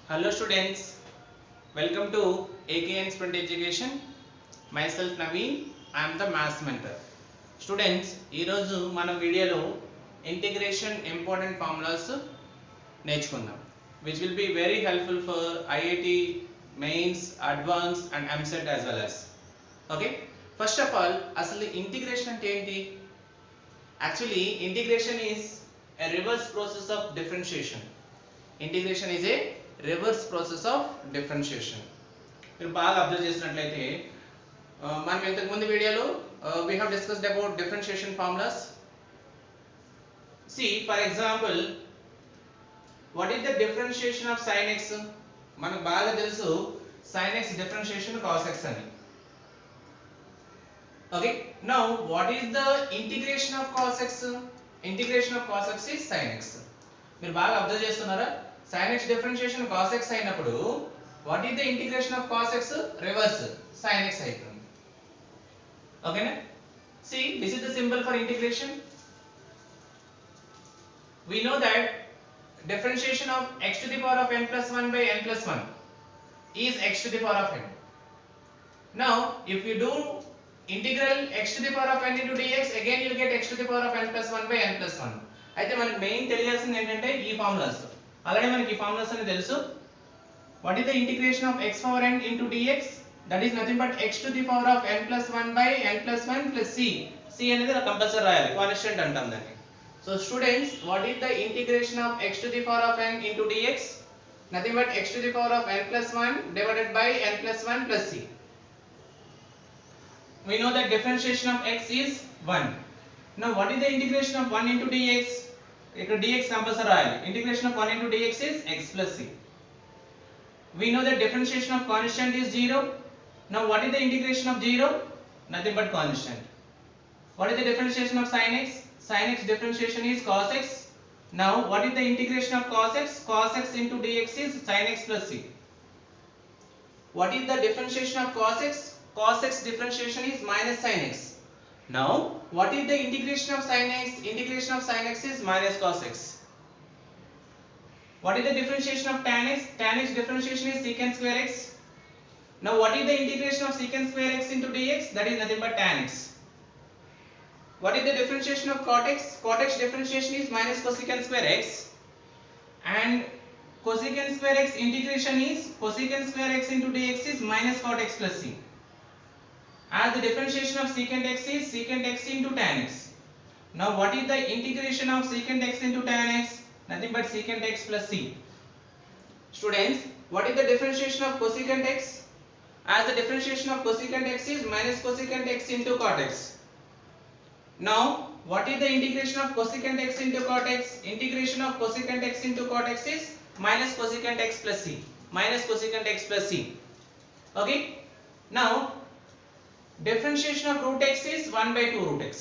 Hello students, welcome to AKN Sprint Education. Myself Naveen, I am the maths mentor. Students, ఈ రోజు మనం వీడియోలో integration important formulas నేర్చుకుందాం, which will be very helpful for IIT mains, advanced and MCET as well as. Okay, first of all, అసలు integration అంటే ఏంటి? Actually, integration is a reverse process of differentiation. Integration is a reverse process of differentiation. మీరు బాగా observe చేసినట్లయితే మనం ఇంతకు ముందు వీడియోలో we have discussed about differentiation formulas. See, for example, what is the differentiation of sin x? మనకు బాగా తెలుసు sin x differentiation cos x అని. Okay, now what is the integration of cos x? Integration of cos x is sin x. మీరు బాగా observe చేస్తున్నారా? sin x differentiation cos x అయినప్పుడు what is the integration of cos x? Reverse sin x అవుతుంది. Okay na? See, this is the symbol for integration. We know that differentiation of x to the power of n plus 1 by n plus 1 is x to the power of n. Now, if you do integral x to the power of n into dx, again you will get x to the power of n plus 1 by n plus 1. అయితే మనకి main తెలియాల్సింది ఏంటంటే ఈ formulas. అలాగే మనకి ఈ formulas అని తెలుసు. What is the integration of x power n into dx? That is nothing but x to the power of n plus 1 by n plus 1 plus c. c అనేది కంపల్సరీ రాయాలి, constant అంటాం దాన్ని. So students, what is the integration of x to the power of n into dx? Nothing but x to the power of n plus 1 divided by n plus 1 plus c. We know that differentiation of x is 1. Now what is the integration of 1 into dx? ఇక్కడ dx compulsory రాయాలి. Integration of 1 into dx is x plus c. We know that differentiation of constant is 0. Now what is the integration of 0? Nothing but constant. What is the differentiation of sin x? Sin x differentiation is cos x. Now what is the integration of cos x? Cos x into dx is sin x plus c. What is the differentiation of cos x? Cos x differentiation is minus sin x. Now what is the integration of sin x? Integration of sin x is minus cos x. What is the differentiation of tan x? Tan x differentiation is secant square x. Now what is the integration of secant square x into dx? That is nothing but tan x. What is the differentiation of cot x? Cot x differentiation is minus cosecant square x. And cosecant square x integration is cosecant square x into dx is minus cot x plus c. As the differentiation of secant x is secant x into tan x. Now what is the integration of secant x into tan x? Nothing but secant x plus c. Students, what is the differentiation of cosecant x? As the differentiation of cosecant x is minus cosecant x into cot x. Now what is the integration of cosecant x into cot x? Integration of cosecant x into cot x is minus cosecant x plus c. Minus cosecant x plus c. Okay. Now differentiation of root x is 1 by 2 root x.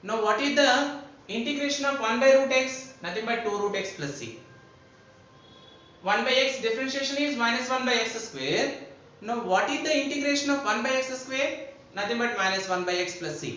Now what is the integration of 1 by root x? Nothing but 2 root x plus c. 1 by x differentiation is minus 1 by x square. Now what is the integration of 1 by x square? Nothing but minus 1 by x plus c.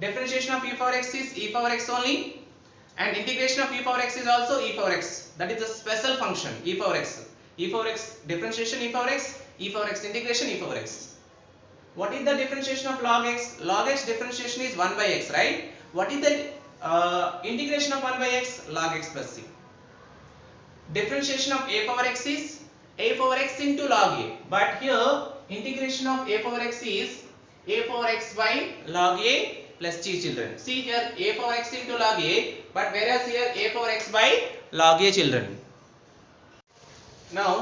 Differentiation of e power x is e power x only, and integration of e power x is also e power x. That is the special function e power x. E power x differentiation e power x, e power x integration e power x. What is the differentiation of log x? Log x differentiation is 1 by x, right? What is the integration of 1 by x? Log x plus c. Differentiation of a power x is a power x into log a, but here integration of a power x is a power x by log a plus c. Children, see here a power x into log a, but whereas here a power x by log a. Children, now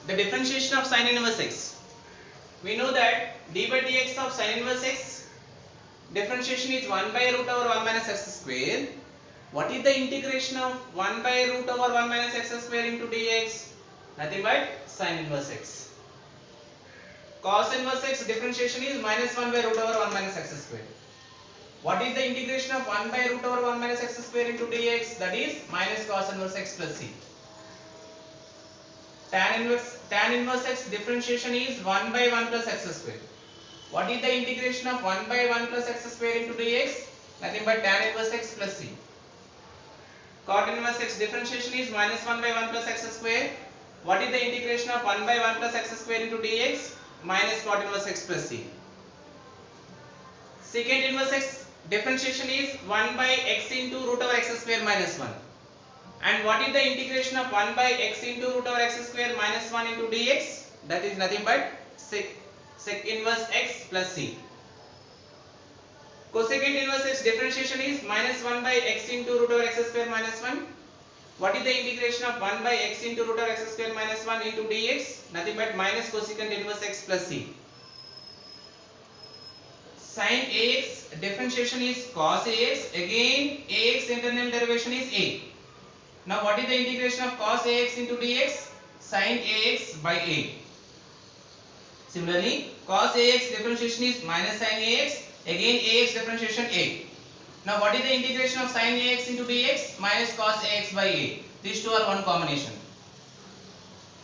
the differentiation of sin inverse x. We know that d by dx of sin inverse x differentiation is 1 by root over 1 minus x square. What is the integration of 1 by root over 1 minus x square into dx? Nothing but sin inverse x. Cos inverse x differentiation is minus 1 by root over 1 minus x square. What is the integration of 1 by root over 1 minus x square into dx? That is minus cos inverse x plus c. Tan inverse x differentiation is 1 by 1 plus x square. What is the integration of 1 by 1 plus x square into dx? Nothing but tan inverse x plus c. Cot inverse x differentiation is minus 1 by 1 plus x square. what is the integration of 1 by 1 plus x square into dx minus cot inverse x plus c. Secant inverse x differentiation is 1 by x into root over x square minus 1. And what is the integration of 1 by x into root over x square minus 1 into dx? That is nothing but sec inverse x plus c. Cosecant inverse x differentiation is minus 1 by x into root over x square minus 1. What is the integration of 1 by x into root over x square minus 1 into dx? Nothing but minus cosecant inverse x plus c. Sin ax differentiation is cos ax. Again ax internal derivation is a. Now what is the integration of cos ax into dx? Sin ax by a. Similarly cos ax differentiation is minus sin ax. Again ax differentiation a. Now what is the integration of sin ax into dx? Minus cos ax by a. These two are one combination.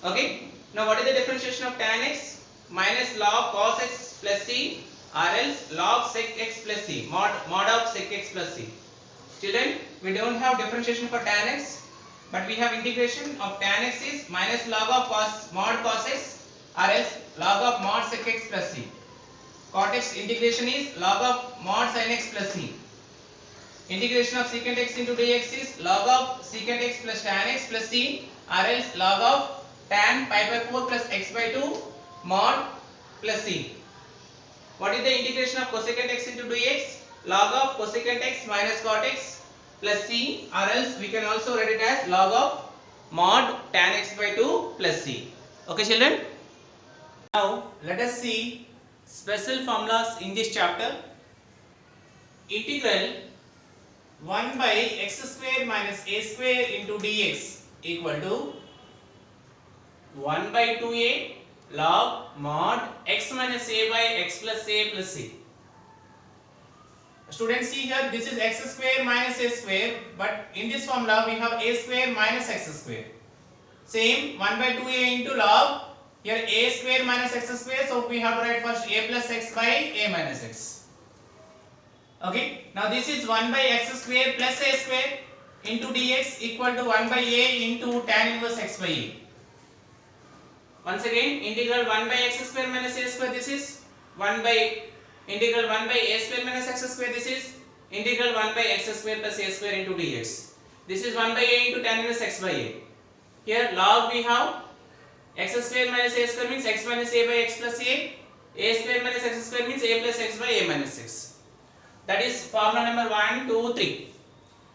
Okay. Now what is the differentiation of tan x? Minus log cos x plus c or else log sec x plus c. Mod of sec x plus c. Children, we don't have differentiation for tan x, but we have integration of tan x is minus log of mod cos x or else log of mod sec x plus c. Cot x integration is log of mod sin x plus c. Integration of secant x into dx is log of secant x plus tan x plus c or else log of tan pi by 4 plus x by 2 mod plus c. What is the integration of cosecant x into dx? Log of cosecant x minus cot x plus c or else we can also write it as log of mod tan x by 2 plus c. Okay children? Now let us see special formulas in this chapter. Integral 1 by x square minus a square into dx equal to 1 by 2a log mod x minus a by x plus a plus c. Students, see here, this is x square minus a square, but in this formula we have a square minus x square. Same 1 by 2a into log, here a square minus x square, so we have to write first a plus x by a minus x. Okay, now this is 1 by x square plus a square into dx equal to 1 by a into tan inverse x by a. Once again, integral 1 by x square minus a square, this is 1 by integral 1 by a square minus x square, this is integral 1 by x square plus a square into dx. This is 1 by a into tan inverse x by a. Here log we have x square minus a square means x minus a by x plus a square minus x square means a plus x by a minus x. That is formula number 1, 2, 3.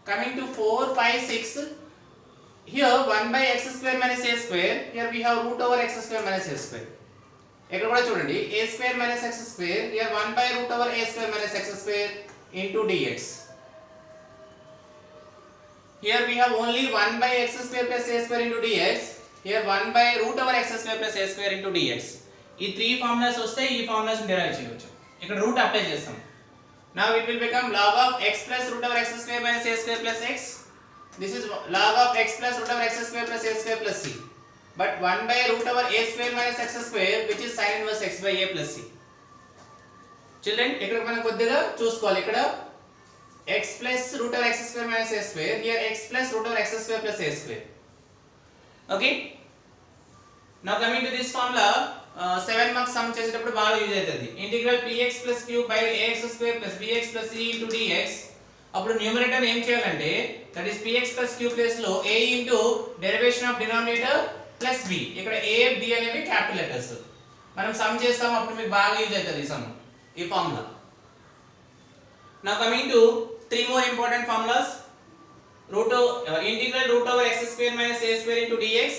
Coming to 4, 5, 6. Here 1 by x square minus a square. Here we have root over x square minus a square. ఇక్కడ కూడా చూడండి a square minus x square. Here 1 by root over a square minus x square into dx. Here we have only 1 by x square plus a square into dx. Here 1 by root over x square plus a square into dx. ఈ 3 formulas వస్తే ఈ formulas derive చేయవచ్చు. ఇక్కడ route apply చేస్తాం. Now it will become log of x plus root over x square minus a square plus x. This is log of x plus root over x square plus a square plus c. But 1 by root over a square minus x square, which is sin inverse x by a plus c. Children, ఇక్కడ మనం కొద్దిగా చూసుకోవాలి. ఇక్కడ x plus root over x square minus a square. Here x plus root over x square plus a square. Okay. Now coming to this formula. 7 marks sum చేసేటప్పుడు బాగా use అవుతుంది. Integral px plus q by ax square plus bx plus c into dx. అప్పుడు numerator ఏం చేయాలంటే that is px plus q place లో a into derivation of denominator plus b. ఇక్కడ a b అనేవి capital letters. మనం some చేస్తాం, అప్పుడు మీకు బాగా యూజ్ అవుతుంది ఈ సమ్, ఈ formula. Now coming to 3 more important formulas. Integral root over x square minus a square into dx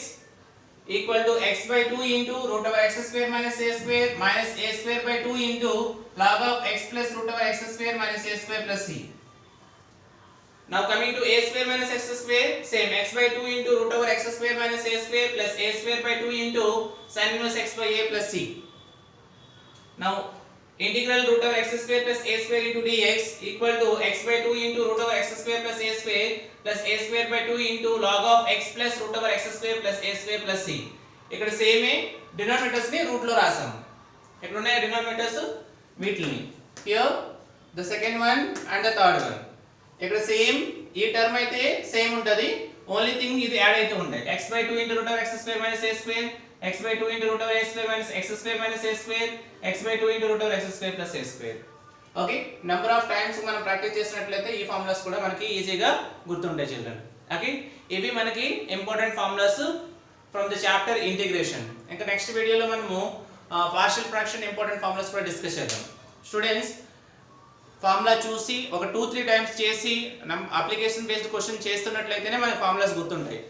equal to x by 2 into root over x square minus a square minus a square by 2 into log of x plus root over x square minus a square plus c. Now coming to a square minus x square, same x by 2 into root over x square minus a square plus a square by 2 into sin inverse x by a plus c. Now integral root over x square plus a square into dx equal to x by 2 into root over x square plus a square by 2 into log of x plus root over x square plus a square plus c. ఇక్కడ same denominators ని route లో రాసాము. ఇక్కడ ఉన్నాయి denominators వీటిని. Here the second one and the third one. ఇక్కడ same ఈ term అయితే same ఉంటది, ఓన్లీ థింగ్ ఇది యాడ్ అయితే ఉంటాయి. x by 2 into root of x square minus a square, x by 2 into root of a square minus x square minus a square, x by 2 into root of x square plus a square. Okay, number of times మనం practice చేసినట్లయితే ఈ formulas కూడా మనకి ఈజీగా గుర్తుంటాయి children. Okay, ఇవి మనకి important formulas from the chapter integration. ఇంకా నెక్స్ట్ వీడియోలో మనము పార్షియల్ ఫ్రాక్షన్ ఇంపార్టెంట్ ఫార్ములాస్ కూడా డిస్కస్ చేద్దాం. స్టూడెంట్స్, ఫార్ములా చూసి ఒక 2-3 టైమ్స్ చేసి అప్లికేషన్ బేస్డ్ క్వశ్చన్ చేస్తున్నట్లయితేనే మనకి ఫార్ములాస్ గుర్తుంటాయి.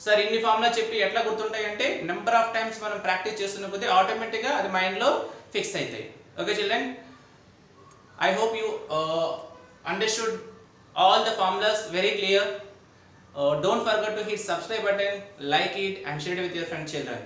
సార్ ఇన్ని ఫార్ములా చెప్పి ఎట్లా గుర్తుంటాయి అంటే నెంబర్ ఆఫ్ టైమ్స్ మనం ప్రాక్టీస్ చేస్తున్న కొద్దీ ఆటోమేటిక్గా అది మైండ్లో ఫిక్స్ అవుతాయి. Okay children, I hope you understood all the formulas very clear. Don't forget to hit subscribe button, like it and share it with your friends children.